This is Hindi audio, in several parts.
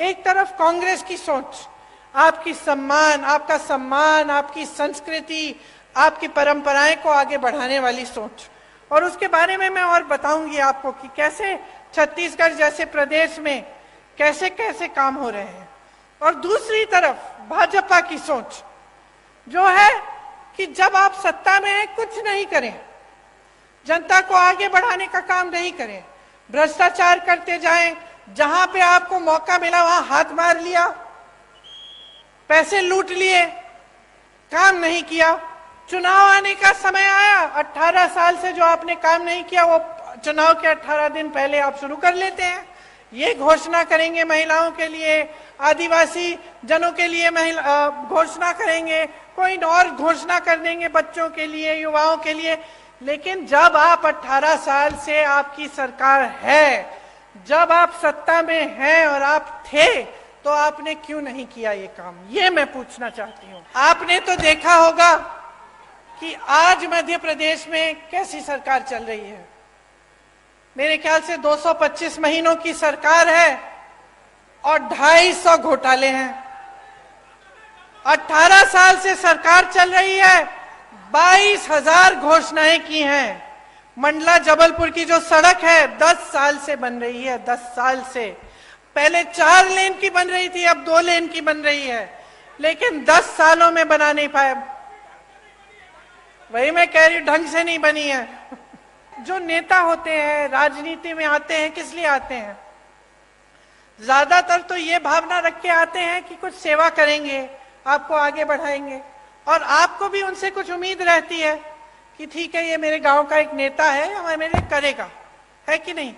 एक तरफ कांग्रेस की सोच, आपकी सम्मान, आपका सम्मान, आपकी संस्कृति, आपकी परंपराएं को आगे बढ़ाने वाली सोच, और उसके बारे में मैं और बताऊंगी आपको कि कैसे छत्तीसगढ़ जैसे प्रदेश में कैसे कैसे काम हो रहे हैं। और दूसरी तरफ भाजपा की सोच जो है कि जब आप सत्ता में हैं कुछ नहीं करें, जनता को आगे बढ़ाने का काम नहीं करें, भ्रष्टाचार करते जाएं, जहां पे आपको मौका मिला वहां हाथ मार लिया, पैसे लूट लिए, काम नहीं किया। चुनाव आने का समय आया, 18 साल से जो आपने काम नहीं किया वो चुनाव के 18 दिन पहले आप शुरू कर लेते हैं। ये घोषणा करेंगे महिलाओं के लिए, आदिवासी जनों के लिए घोषणा करेंगे, कोई और घोषणा कर देंगे बच्चों के लिए, युवाओं के लिए। लेकिन जब आप 18 साल से आपकी सरकार है, जब आप सत्ता में हैं और आप थे, तो आपने क्यों नहीं किया ये काम? ये मैं पूछना चाहती हूँ। आपने तो देखा होगा कि आज मध्य प्रदेश में कैसी सरकार चल रही है। मेरे ख्याल से 225 महीनों की सरकार है और 250 घोटाले हैं। 18 साल से सरकार चल रही है, 22,000 घोषणाएं की हैं। मंडला जबलपुर की जो सड़क है 10 साल से बन रही है, 10 साल से। पहले 4 लेन की बन रही थी, अब 2 लेन की बन रही है, लेकिन 10 सालों में बना नहीं पाए। वही मैं कह रही हूं, ढंग से नहीं बनी है। जो नेता होते हैं, राजनीति में आते हैं, किस लिए आते हैं? ज्यादातर तो ये भावना रख के आते हैं कि कुछ सेवा करेंगे, आपको आगे बढ़ाएंगे, और आपको भी उनसे कुछ उम्मीद रहती है कि ठीक है ये मेरे गांव का एक नेता है और मेरे लिए करेगा, है कि नहीं?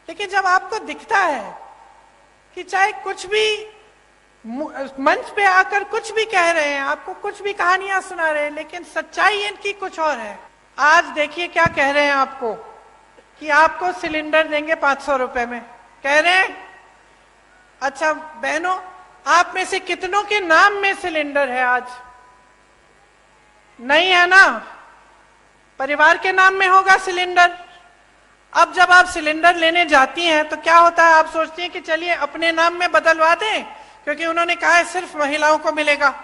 लेकिन जब आपको दिखता है कि चाहे कुछ भी मंच पे आकर कुछ भी कह रहे हैं, आपको कुछ भी कहानियां सुना रहे हैं, लेकिन सच्चाई इनकी कुछ और है। आज देखिए क्या कह रहे हैं आपको कि आपको सिलेंडर देंगे 500 रुपए में, कह रहे हैं। अच्छा बहनों, आप में से कितनों के नाम में सिलेंडर है? आज नहीं है ना, परिवार के नाम में होगा सिलेंडर। अब जब आप सिलेंडर लेने जाती हैं तो क्या होता है, आप सोचती हैं कि चलिए अपने नाम में बदलवा दें, क्योंकि उन्होंने कहा है सिर्फ महिलाओं को मिलेगा।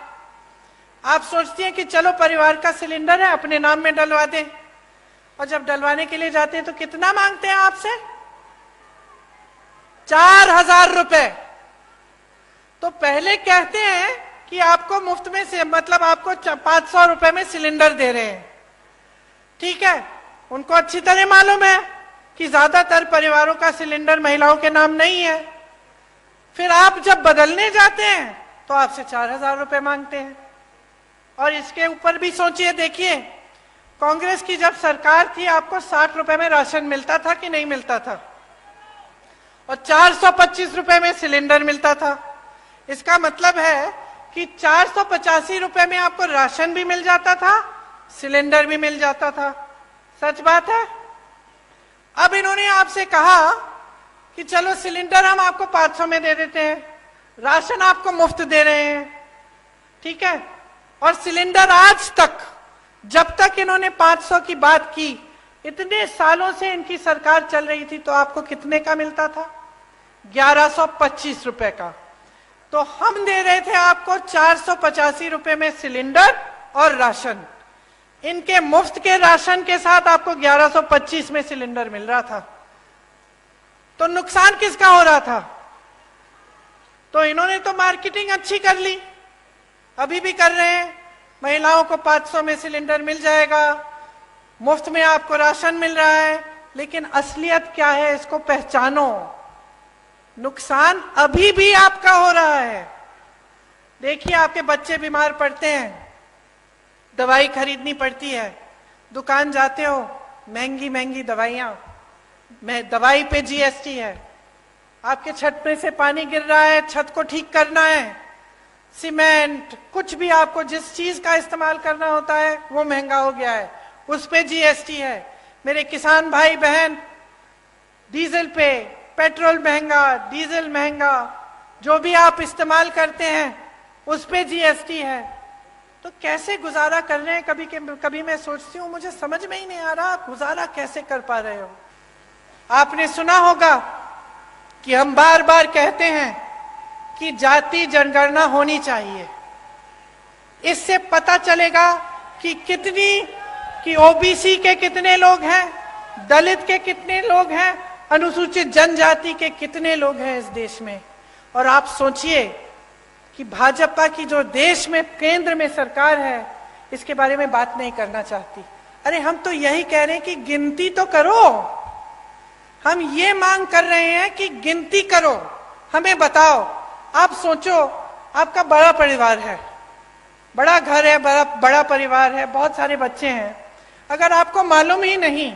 आप सोचती हैं कि चलो परिवार का सिलेंडर है, अपने नाम में डलवा दें। और जब डलवाने के लिए जाते हैं तो कितना मांगते हैं आपसे? 4,000 रुपए। तो पहले कहते हैं कि आपको मुफ्त में से, मतलब आपको 500 रुपए में सिलेंडर दे रहे हैं। ठीक है, उनको अच्छी तरह मालूम है कि ज्यादातर परिवारों का सिलेंडर महिलाओं के नाम नहीं है। फिर आप जब बदलने जाते हैं तो आपसे 4,000 रुपए मांगते हैं। और इसके ऊपर भी सोचिए, देखिए कांग्रेस की जब सरकार थी आपको 60 रुपए में राशन मिलता था कि नहीं मिलता था, और 425 रुपए में सिलेंडर मिलता था। इसका मतलब है कि 485 रुपए में आपको राशन भी मिल जाता था, सिलेंडर भी मिल जाता था। सच बात है। अब इन्होंने आपसे कहा कि चलो सिलेंडर हम आपको 500 में दे देते हैं, राशन आपको मुफ्त दे रहे हैं, ठीक है। और सिलेंडर आज तक, जब तक इन्होंने 500 की बात की, इतने सालों से इनकी सरकार चल रही थी, तो आपको कितने का मिलता था? 1125 रुपए का। तो हम दे रहे थे आपको 485 रुपए में सिलेंडर और राशन। इनके मुफ्त के राशन के साथ आपको 1125 में सिलेंडर मिल रहा था। तो नुकसान किसका हो रहा था? तो इन्होंने तो मार्केटिंग अच्छी कर ली, अभी भी कर रहे हैं। महिलाओं को 500 में सिलेंडर मिल जाएगा, मुफ्त में आपको राशन मिल रहा है, लेकिन असलियत क्या है इसको पहचानो। नुकसान अभी भी आपका हो रहा है। देखिए आपके बच्चे बीमार पड़ते हैं, दवाई खरीदनी पड़ती है, दुकान जाते हो, महंगी महंगी दवाइयां, दवाई पे जीएसटी है। आपके छत पे से पानी गिर रहा है, छत को ठीक करना है, सीमेंट, कुछ भी आपको जिस चीज का इस्तेमाल करना होता है वो महंगा हो गया है, उस पे जीएसटी है। मेरे किसान भाई बहन, डीजल पे, पेट्रोल महंगा, डीजल महंगा, जो भी आप इस्तेमाल करते हैं उस पे जीएसटी है। तो कैसे गुजारा कर रहे हैं? कभी मैं सोचती हूँ, मुझे समझ में ही नहीं आ रहा आप गुजारा कैसे कर पा रहे हो। आपने सुना होगा कि हम बार बार कहते हैं कि जाति जनगणना होनी चाहिए। इससे पता चलेगा कि ओबीसी के कितने लोग हैं, दलित के कितने लोग हैं, अनुसूचित जनजाति के कितने लोग हैं इस देश में। और आप सोचिए कि भाजपा की जो देश में केंद्र में सरकार है, इसके बारे में बात नहीं करना चाहती। अरे हम तो यही कह रहे हैं कि गिनती तो करो। हम ये मांग कर रहे हैं कि गिनती करो, हमें बताओ। आप सोचो, आपका बड़ा परिवार है, बड़ा घर है, बड़ा परिवार है, बहुत सारे बच्चे हैं। अगर आपको मालूम ही नहीं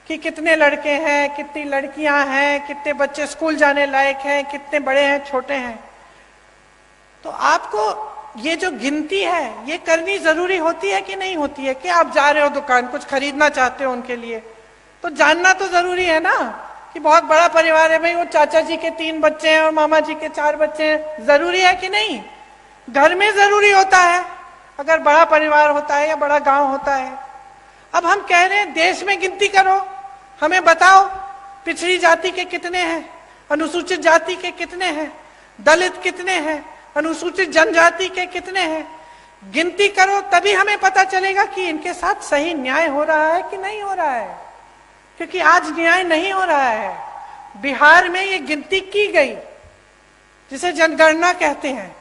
कि कितने लड़के हैं, कितनी लड़कियां हैं, कितने बच्चे स्कूल जाने लायक हैं, कितने बड़े हैं, छोटे हैं, तो आपको ये जो गिनती है ये करनी जरूरी होती है कि नहीं होती है? कि आप जा रहे हो दुकान, कुछ खरीदना चाहते हो उनके लिए, तो जानना तो जरूरी है ना कि बहुत बड़ा परिवार है भाई, वो चाचा जी के 3 बच्चे हैं और मामा जी के 4 बच्चे हैं। जरूरी है कि नहीं? घर में जरूरी होता है अगर बड़ा परिवार होता है या बड़ा गांव होता है। अब हम कह रहे हैं देश में गिनती करो, हमें बताओ पिछड़ी जाति के कितने हैं, अनुसूचित जाति के कितने हैं, दलित कितने हैं, अनुसूचित जनजाति के कितने हैं। गिनती करो, तभी हमें पता चलेगा कि इनके साथ सही न्याय हो रहा है कि नहीं हो रहा है। क्योंकि आज न्याय नहीं हो रहा है। बिहार में ये गिनती की गई जिसे जनगणना कहते हैं,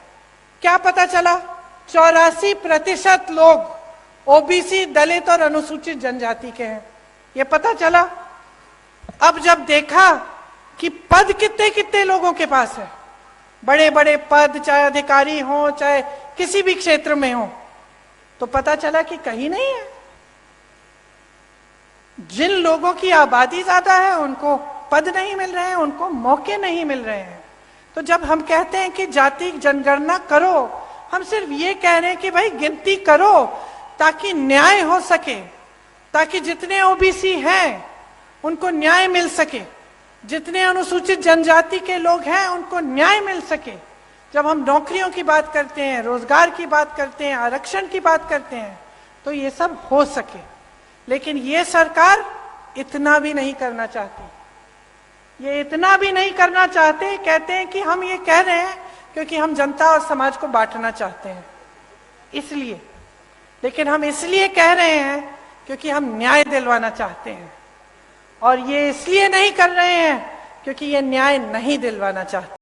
क्या पता चला? 84% लोग ओबीसी, दलित और अनुसूचित जनजाति के हैं, ये पता चला। अब जब देखा कि पद कितने कितने लोगों के पास है, बड़े बड़े पद, चाहे अधिकारी हो चाहे किसी भी क्षेत्र में हो, तो पता चला कि कहीं नहीं है। जिन लोगों की आबादी ज्यादा है उनको पद नहीं मिल रहे हैं, उनको मौके नहीं मिल रहे हैं। तो जब हम कहते हैं कि जाति जनगणना करो, हम सिर्फ ये कह रहे हैं कि भाई गिनती करो ताकि न्याय हो सके, ताकि जितने ओबीसी हैं उनको न्याय मिल सके, जितने अनुसूचित जनजाति के लोग हैं उनको न्याय मिल सके। जब हम नौकरियों की बात करते हैं, रोजगार की बात करते हैं, आरक्षण की बात करते हैं, तो ये सब हो सके। लेकिन ये सरकार इतना भी नहीं करना चाहती। ये इतना भी नहीं करना चाहते। कहते हैं कि हम ये कह रहे हैं क्योंकि हम जनता और समाज को बांटना चाहते हैं, इसलिए। लेकिन हम इसलिए कह रहे हैं क्योंकि हम न्याय दिलवाना चाहते हैं, और ये इसलिए नहीं कर रहे हैं क्योंकि ये न्याय नहीं दिलवाना चाहते।